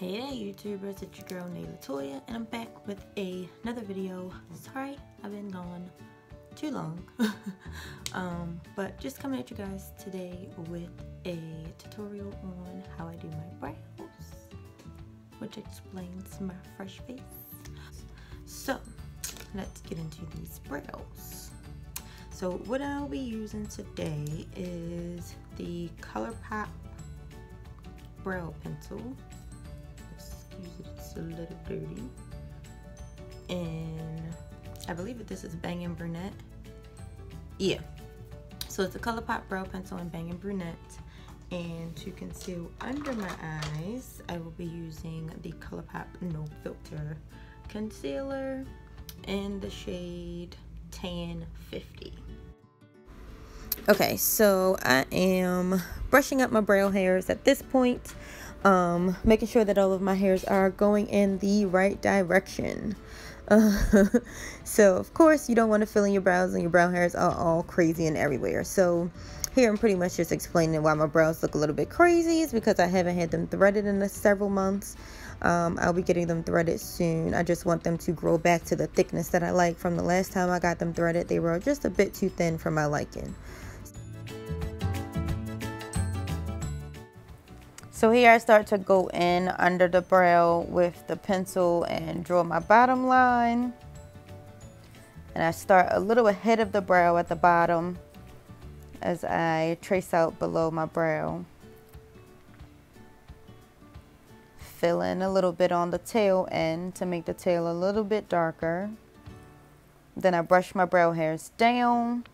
Hey there YouTubers, it's your girl Nay Latoya and I'm back with another video. Sorry, I've been gone too long. But just coming at you guys today with a tutorial on how I do my brows, which explains my fresh face. So let's get into these brows. So what I'll be using today is the ColourPop brow pencil. It's a little dirty, and I believe that this is Bang & Brunette. Yeah, so it's a ColourPop brow pencil in Bang & Brunette, and to conceal under my eyes I will be using the ColourPop No Filter concealer in the shade Tan 50. Okay, so I am brushing up my brow hairs at this point, making sure that all of my hairs are going in the right direction. So of course you don't want to fill in your brows and your brow hairs are all crazy and everywhere. So here I'm pretty much just explaining why my brows look a little bit crazy. Is because I haven't had them threaded in several months. I'll be getting them threaded soon. I just want them to grow back to the thickness that I like from the last time I got them threaded. They were just a bit too thin for my liking. So here I start to go in under the brow with the pencil and draw my bottom line. And I start a little ahead of the brow at the bottom as I trace out below my brow. Fill in a little bit on the tail end to make the tail a little bit darker. Then I brush my brow hairs down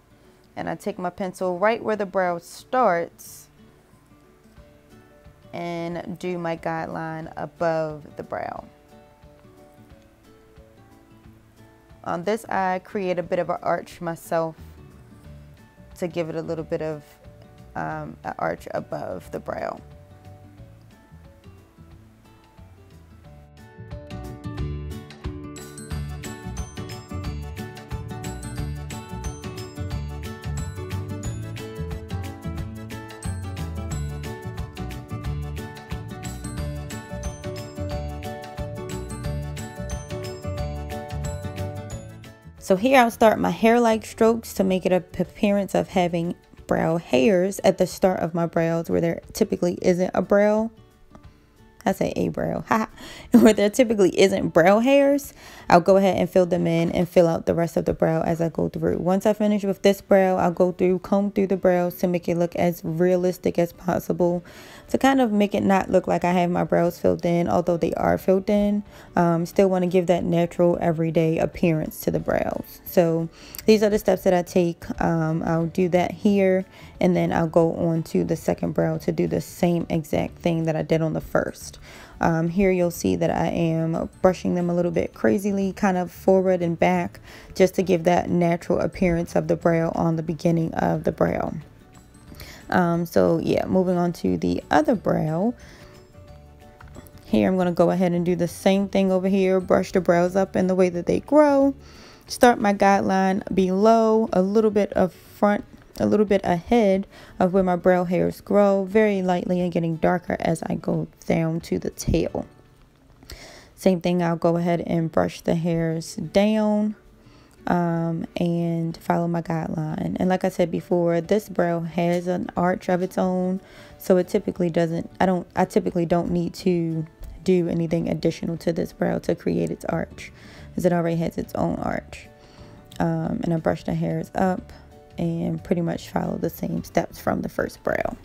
and I take my pencil right where the brow starts and do my guideline above the brow. On this eye, create a bit of an arch myself to give it a little bit of an arch above the brow. So here I'll start my hair-like strokes to make it an appearance of having brow hairs at the start of my brows where there typically isn't a brow. I say a brow, where there typically isn't brow hairs. I'll go ahead and fill them in and fill out the rest of the brow as I go through. Once I finish with this brow, I'll go through, comb through the brows to make it look as realistic as possible, to kind of make it not look like I have my brows filled in, although they are filled in. Still want to give that natural everyday appearance to the brows. So these are the steps that I take. I'll do that here, and then I'll go on to the second brow to do the same exact thing that I did on the first. Here you'll see that I am brushing them a little bit crazily, kind of forward and back, just to give that natural appearance of the brow on the beginning of the brow. So yeah, moving on to the other brow. Here I'm going to go ahead and do the same thing over here, brush the brows up in the way that they grow. Start my guideline below, a little bit of front, a little bit ahead of where my brow hairs grow, very lightly, and getting darker as I go down to the tail. Same thing, I'll go ahead and brush the hairs down and follow my guideline. And like I said before, this brow has an arch of its own, so it typically doesn't, I typically don't need to do anything additional to this brow to create its arch, as it already has its own arch. And I brush the hairs up and pretty much follow the same steps from the first brow.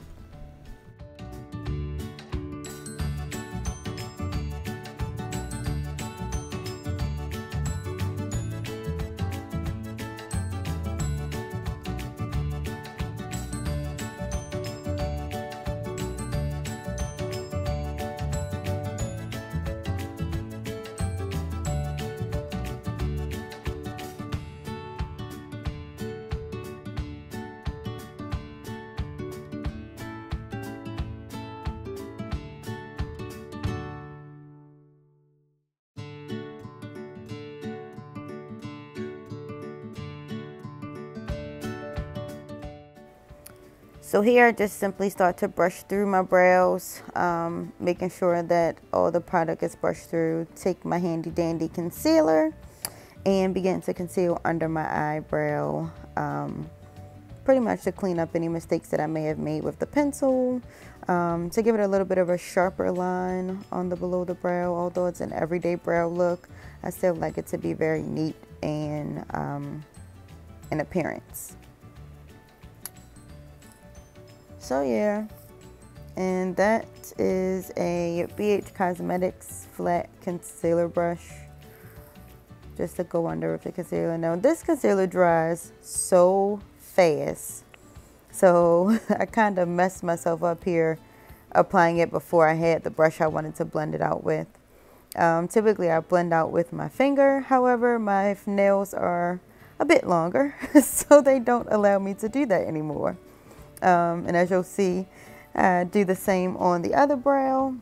So here I just simply start to brush through my brows, making sure that all the product is brushed through. Take my handy dandy concealer and begin to conceal under my eyebrow, pretty much to clean up any mistakes that I may have made with the pencil, to give it a little bit of a sharper line on the below the brow. Although it's an everyday brow look, I still like it to be very neat and in appearance. So yeah, and that is a BH Cosmetics flat concealer brush, just to go under with the concealer. Now this concealer dries so fast, so I kind of messed myself up here applying it before I had the brush I wanted to blend it out with. Typically I blend out with my finger, however my nails are a bit longer so they don't allow me to do that anymore. And as you'll see, I do the same on the other brow,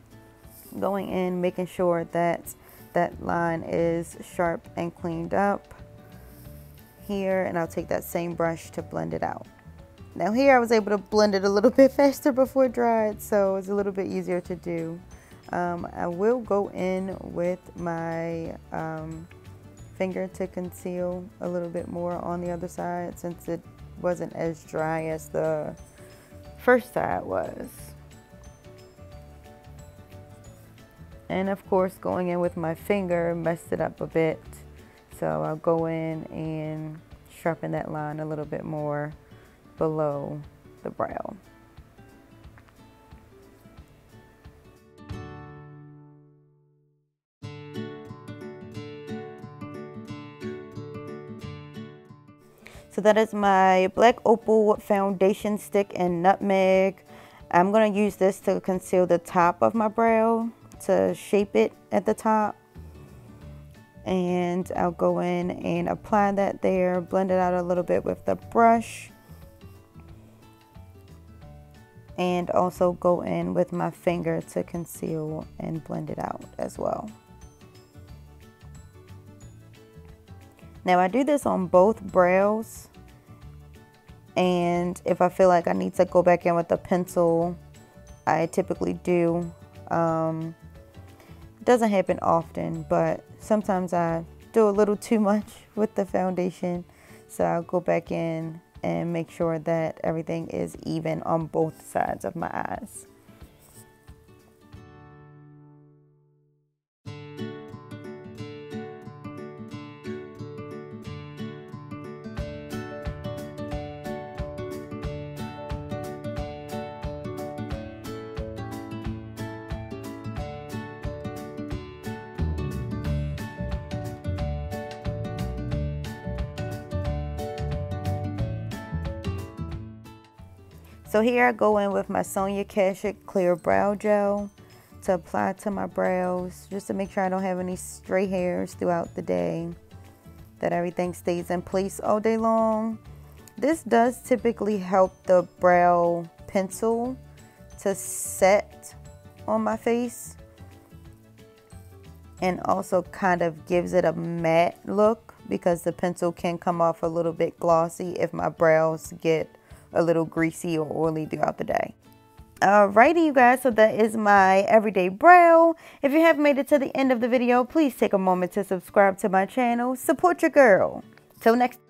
going in, making sure that that line is sharp and cleaned up here, and I'll take that same brush to blend it out. Now here I was able to blend it a little bit faster before it dried, so it's a little bit easier to do. I will go in with my finger to conceal a little bit more on the other side, since it wasn't as dry as the first side was. And of course, going in with my finger messed it up a bit, so I'll go in and sharpen that line a little bit more below the brow. So that is my Black Opal foundation stick in Nutmeg. I'm going to use this to conceal the top of my brow, to shape it at the top. And I'll go in and apply that there, blend it out a little bit with the brush. And also go in with my finger to conceal and blend it out as well. Now I do this on both brows, and if I feel like I need to go back in with a pencil, I typically do. It doesn't happen often, but sometimes I do a little too much with the foundation, so I'll go back in and make sure that everything is even on both sides of my eyes. So here I go in with my Sonia Kashuk Clear Brow Gel to apply to my brows, just to make sure I don't have any stray hairs throughout the day, that everything stays in place all day long. This does typically help the brow pencil to set on my face, and also kind of gives it a matte look, because the pencil can come off a little bit glossy if my brows get a little greasy or oily throughout the day. Alrighty, you guys, so that is my everyday brow. If you haven't made it to the end of the video, please take a moment to subscribe to my channel. Support your girl. Till next